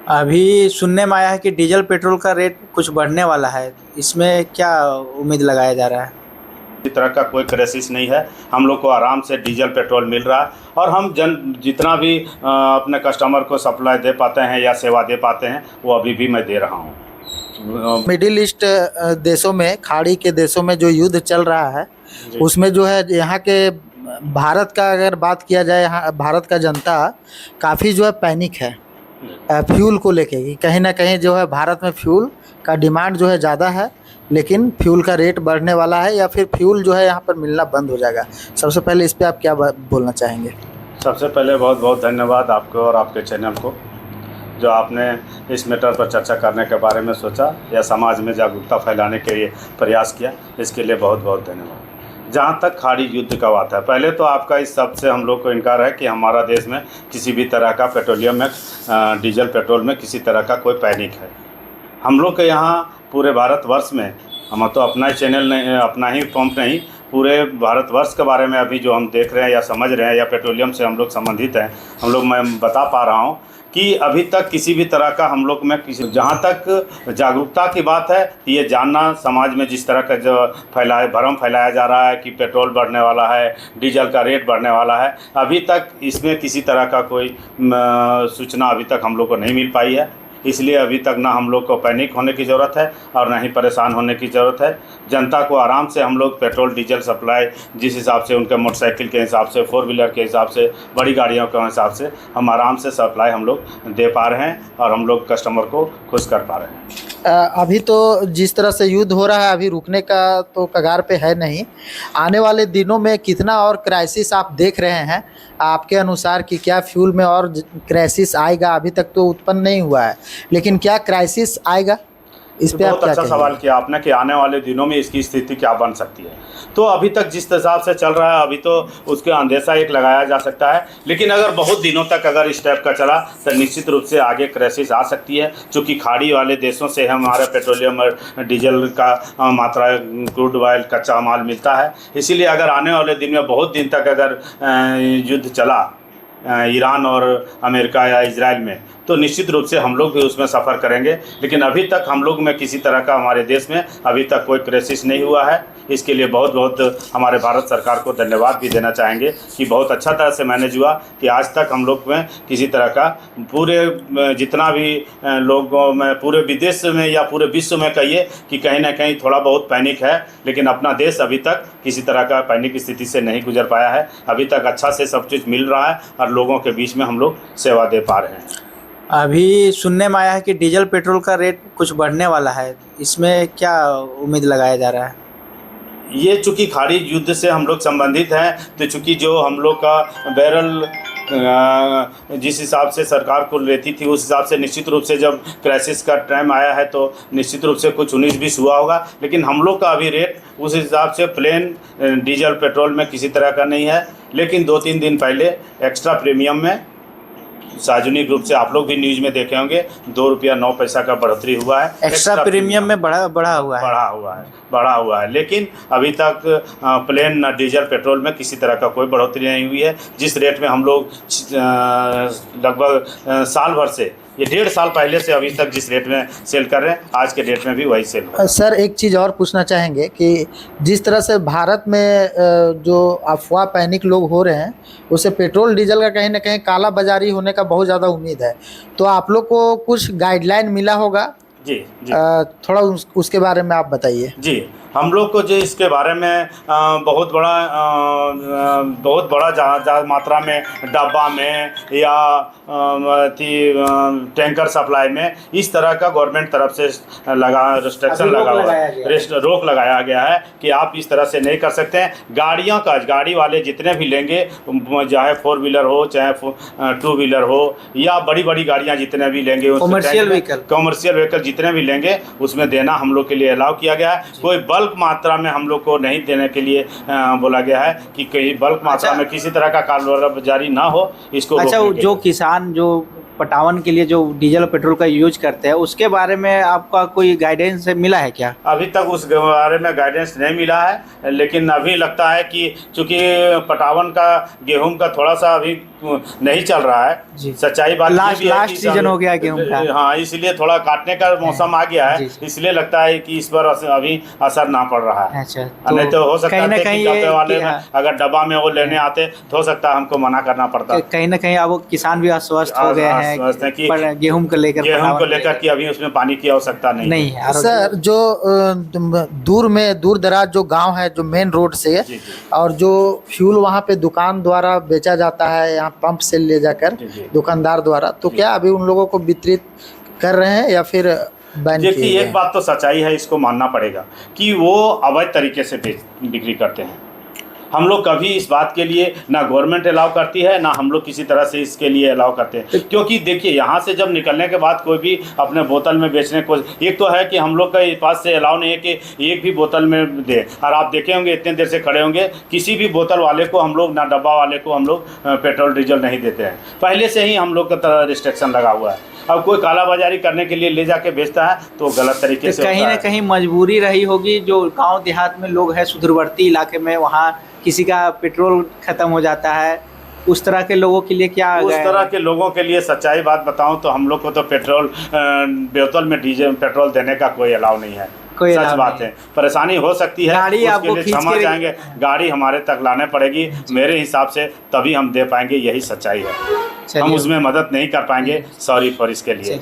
अभी सुनने में आया है कि डीजल पेट्रोल का रेट कुछ बढ़ने वाला है। इसमें क्या उम्मीद लगाया जा रहा है? किसी तरह का कोई क्राइसिस नहीं है। हम लोग को आराम से डीजल पेट्रोल मिल रहा है और हम जितना भी अपने कस्टमर को सप्लाई दे पाते हैं या सेवा दे पाते हैं वो अभी भी मैं दे रहा हूँ। मिडिल ईस्ट देशों में, खाड़ी के देशों में जो युद्ध चल रहा है उसमें जो है यहाँ के भारत का अगर बात किया जाए, यहाँ भारत का जनता काफ़ी जो है पैनिक है फ्यूल को लेके कि कहीं ना कहीं जो है भारत में फ्यूल का डिमांड जो है ज़्यादा है, लेकिन फ्यूल का रेट बढ़ने वाला है या फिर फ्यूल जो है यहाँ पर मिलना बंद हो जाएगा। सबसे पहले इस पे आप क्या बोलना चाहेंगे? सबसे पहले बहुत बहुत धन्यवाद आपको और आपके चैनल को, जो आपने इस मैटर पर चर्चा करने के बारे में सोचा या समाज में जागरूकता फैलाने के लिए प्रयास किया, इसके लिए बहुत बहुत धन्यवाद। जहाँ तक खाड़ी युद्ध का बात है, पहले तो आपका इस सब से हम लोग को इनकार है कि हमारा देश में किसी भी तरह का पेट्रोलियम में डीजल पेट्रोल में किसी तरह का कोई पैनिक है। हम लोग के यहाँ पूरे भारतवर्ष में, हम तो अपना ही चैनल नहीं, अपना ही पंप नहीं, पूरे भारतवर्ष के बारे में अभी जो हम देख रहे हैं या समझ रहे हैं या पेट्रोलियम से हम लोग संबंधित हैं, हम लोग मैं बता पा रहा हूँ कि अभी तक किसी भी तरह का हम लोग में किसी, जहाँ तक जागरूकता की बात है, ये जानना समाज में जिस तरह का जो भ्रम फैलाया जा रहा है कि पेट्रोल बढ़ने वाला है, डीजल का रेट बढ़ने वाला है, अभी तक इसमें किसी तरह का कोई सूचना अभी तक हम लोग को नहीं मिल पाई है। इसलिए अभी तक ना हम लोग को पैनिक होने की ज़रूरत है और ना ही परेशान होने की ज़रूरत है। जनता को आराम से हम लोग पेट्रोल डीजल सप्लाई जिस हिसाब से उनके मोटरसाइकिल के हिसाब से, 4 व्हीलर के हिसाब से, बड़ी गाड़ियों के हिसाब से हम आराम से सप्लाई हम लोग दे पा रहे हैं और हम लोग कस्टमर को खुश कर पा रहे हैं। अभी तो जिस तरह से युद्ध हो रहा है, अभी रुकने का तो कगार पे है नहीं। आने वाले दिनों में कितना और क्राइसिस आप देख रहे हैं आपके अनुसार कि क्या फ्यूल में और क्राइसिस आएगा? अभी तक तो उत्पन्न नहीं हुआ है, लेकिन क्या क्राइसिस आएगा? इस पे आप बहुत क्या अच्छा कहेंगे? सवाल किया आपने कि आने वाले दिनों में इसकी स्थिति क्या बन सकती है। तो अभी तक जिस हिसाब से चल रहा है अभी तो उसके अंदेशा एक लगाया जा सकता है, लेकिन अगर बहुत दिनों तक अगर इस टाइप का चला तो निश्चित रूप से आगे क्राइसिस आ सकती है, क्योंकि खाड़ी वाले देशों से हमारे पेट्रोलियम और डीजल का मात्रा, क्रूड ऑयल, कच्चा माल मिलता है। इसीलिए अगर आने वाले दिन में बहुत दिन तक अगर युद्ध चला ईरान और अमेरिका या इजराइल में, तो निश्चित रूप से हम लोग भी उसमें सफ़र करेंगे। लेकिन अभी तक हम लोग में किसी तरह का, हमारे देश में अभी तक कोई क्राइसिस नहीं हुआ है। इसके लिए बहुत बहुत हमारे भारत सरकार को धन्यवाद भी देना चाहेंगे कि बहुत अच्छा तरह से मैनेज हुआ कि आज तक हम लोग में किसी तरह का, पूरे जितना भी लोगों में, पूरे विदेश में या पूरे विश्व में कहिए कि कहीं ना कहीं थोड़ा बहुत पैनिक है, लेकिन अपना देश अभी तक किसी तरह का पैनिक स्थिति से नहीं गुजर पाया है। अभी तक अच्छा से सब चीज़ मिल रहा है और लोगों के बीच में हम लोग सेवा दे पा रहे हैं। अभी सुनने में आया है कि डीजल पेट्रोल का रेट कुछ बढ़ने वाला है। इसमें क्या उम्मीद लगाया जा रहा है? ये चूँकि खाड़ी युद्ध से हम लोग संबंधित हैं, तो चूँकि जो हम लोग का बैरल जिस हिसाब से सरकार को लेती थी, उस हिसाब से निश्चित रूप से जब क्राइसिस का टाइम आया है तो निश्चित रूप से कुछ 19-20 हुआ होगा, लेकिन हम लोग का अभी रेट उस हिसाब से प्लेन डीजल पेट्रोल में किसी तरह का नहीं है। लेकिन 2-3 दिन पहले एक्स्ट्रा प्रीमियम में सार्वजनिक रूप से आप लोग भी न्यूज़ में देखे होंगे, 2 रुपया 9 पैसा का बढ़ोतरी हुआ है। एक्स्ट्रा प्रीमियम में बढ़ा हुआ है, लेकिन अभी तक प्लेन डीजल पेट्रोल में किसी तरह का कोई बढ़ोतरी नहीं हुई है। जिस रेट में हम लोग लगभग साल भर से, ये 1.5 साल पहले से अभी तक जिस रेट में सेल कर रहे हैं, आज के डेट में भी वही सेल हो। सर, एक चीज़ और पूछना चाहेंगे कि जिस तरह से भारत में जो अफवाह पैनिक लोग हो रहे हैं, उससे पेट्रोल डीजल का कहीं ना कहीं काला बाजारी होने का बहुत ज़्यादा उम्मीद है। तो आप लोग को कुछ गाइडलाइन मिला होगा? जी जी, थोड़ा उसके बारे में आप बताइए। जी, हम लोग को जो इसके बारे में बहुत बड़ा मात्रा में डब्बा में या टैंकर सप्लाई में इस तरह का गवर्नमेंट तरफ से रिस्ट्रिक्शन लगा हुआ है, रोक लगाया गया है कि आप इस तरह से नहीं कर सकते हैं। गाड़ियों का, गाड़ी वाले जितने भी लेंगे, चाहे 4 व्हीलर हो, चाहे 2 व्हीलर हो, या बड़ी बड़ी गाड़ियाँ जितने भी लेंगे, कमर्शियल व्हीकल जितने भी लेंगे, उसमें देना हम लोग के लिए अलाउ किया गया है। कोई बल्क मात्रा में हम लोग को नहीं देने के लिए बोला गया है कि कहीं बल्क मात्रा में किसी तरह का कारोबार जारी ना हो, इसको। अच्छा, जो किसान जो पटावन के लिए जो डीजल और पेट्रोल का यूज करते हैं, उसके बारे में आपका कोई गाइडेंस मिला है क्या? अभी तक उस बारे में गाइडेंस नहीं मिला है, लेकिन अभी लगता है कि चूंकि पटावन का गेहूं का थोड़ा सा अभी नहीं चल रहा है। जी। सच्चाई बात लास्ट ये भी है लास्ट कि सीजन हो गया गेहूं का। हाँ, इसलिए थोड़ा काटने का मौसम आ गया है, जी, जी। इसलिए लगता है कि इस पर अभी असर ना पड़ रहा है। अच्छा, नहीं तो हो सकता कहीं ना है कि कहीं डब्बे वाले में हाँ, अगर डब्बा में वो लेने आते तो हो सकता है हमको मना करना पड़ता। कहीं ना कहीं अब किसान भी अस्वस्थ हो गए अस्वस्थ हैं हैं कि पर गेहूं को लेकर, गेहूं पटावन को लेकर कि अभी उसमें पानी की आवश्यकता नहीं है। है। सर, जो दूर दराज जो गांव है, जो मेन रोड से, जी, जी। और जो फ्यूल वहाँ पे दुकान द्वारा बेचा जाता है, यहाँ पंप से ले जाकर जी, जी। दुकानदार द्वारा, तो जी। क्या अभी उन लोगों को वितरित कर रहे हैं या फिर बैन किए देखिए, गए एक हैं? बात तो सच्चाई है, इसको मानना पड़ेगा कि वो अवैध तरीके से बिक्री करते हैं। हम लोग कभी इस बात के लिए ना गवर्नमेंट अलाउ करती है, ना हम लोग किसी तरह से इसके लिए अलाउ करते हैं। क्योंकि देखिए, यहाँ से जब निकलने के बाद कोई भी अपने बोतल में बेचने को, एक तो है कि हम लोग के पास से अलाउ नहीं है कि एक भी बोतल में दे। और आप देखे होंगे, इतने देर से खड़े होंगे, किसी भी बोतल वाले को हम लोग, ना डब्बा वाले को हम लोग पेट्रोल डीजल नहीं देते हैं। पहले से ही हम लोग का तरह रिस्ट्रिक्शन लगा हुआ है। अब कोई कालाबाजारी करने के लिए ले जाके बेचता है तो गलत तरीके से कहीं होता ना है। कहीं मजबूरी रही होगी, जो गांव देहात में लोग हैं, सुदूरवर्ती इलाके में, वहाँ किसी का पेट्रोल खत्म हो जाता है, उस तरह के लोगों के लिए क्या उस गया तरह है? के लोगों के लिए सच्चाई बात बताऊं तो हम लोग को तो पेट्रोल बोतल में डीजल पेट्रोल देने का कोई अलाउ नहीं है। कोई सच अलाउ बात नहीं है, परेशानी हो सकती है, गाड़ी उसके आपको लिए खींच क्षमा के- चाहेंगे, गाड़ी हमारे तक लाने पड़ेगी मेरे हिसाब से, तभी हम दे पाएंगे, यही सच्चाई है। हम चलिए। उसमें मदद नहीं कर पाएंगे, सॉरी फॉर इसके लिए।